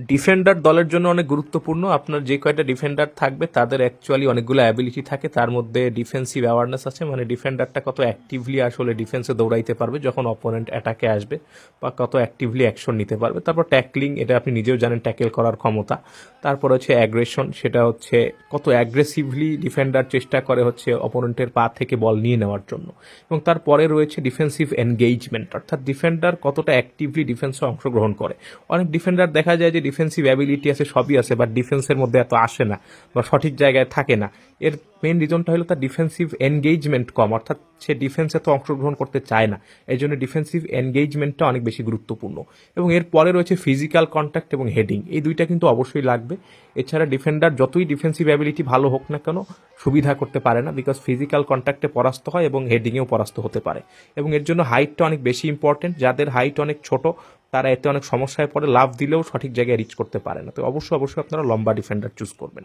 Defender দলের জন্য অনেক গুরুত্বপূর্ণ। আপনার যে কয়টা ডিফেন্ডার থাকবে তাদের অ্যাকচুয়ালি অনেকগুলো অ্যাবিলিটি থাকে, তার মধ্যে ডিফেন্সিভ অ্যাওয়ারনেস আছে, মানে ডিফেন্ডারটা কত অ্যাক্টিভলি আসলে ডিফেন্সে দৌড়াইতে পারবে যখন অপোনেন্ট অ্যাটাকে আসবে, বা কত অ্যাক্টিভলি অ্যাকশন নিতে পারবে। তারপর ট্যাকলিং, এটা আপনি নিজেও জানেন, ট্যাকেল করার ক্ষমতা। তারপর হচ্ছে অ্যাগ্রেশন, সেটা হচ্ছে কত অ্যাগ্রেসিভলি ডিফেন্ডার চেষ্টা করে হচ্ছে অপোনেন্টের পা থেকে বল নিয়ে নেওয়ার জন্য। এবং তারপরে রয়েছে ডিফেন্সিভ এনগেজমেন্ট, অর্থাৎ ডিফেন্ডার কতটা অ্যাক্টিভলি ডিফেন্সে অংশগ্রহণ করে। অনেক ডিফেন্ডার দেখা যায় যে ডিফেন্সিভ অ্যাবিলিটি আছে, সবই আছে, বাট ডিফেন্সের মধ্যে এত আসে না বা সঠিক জায়গায় থাকে না। এর মেইন রিজনটা হলো তার ডিফেন্সিভ এনগেজমেন্ট কম, অর্থাৎ সে ডিফেন্সে তো অংশগ্রহণ করতে চায় না। এই জন্য ডিফেন্সিভ এনগেজমেন্টটা অনেক বেশি গুরুত্বপূর্ণ। এবং এর পরে রয়েছে ফিজিক্যাল কন্ট্যাক্ট এবং হেডিং, এই দুইটা কিন্তু অবশ্যই লাগবে। এছাড়া ডিফেন্ডার যতই ডিফেন্সিভ অ্যাবিলিটি ভালো হোক না কেন, সুবিধা করতে পারে না, বিকজ ফিজিক্যাল কন্ট্যাক্টে পরাস্ত হয় এবং হেডিংয়েও পরাস্ত হতে পারে। এবং এর জন্য হাইটটা অনেক বেশি ইম্পর্টেন্ট। যাদের হাইট অনেক ছোট তারা এতে অনেক সমস্যায় পড়ে, লাভ দিলেও সঠিক জায়গায় রিচ করতে পারে না। তো অবশ্যই অবশ্যই আপনারা লম্বা ডিফেন্ডার চুজ করবেন।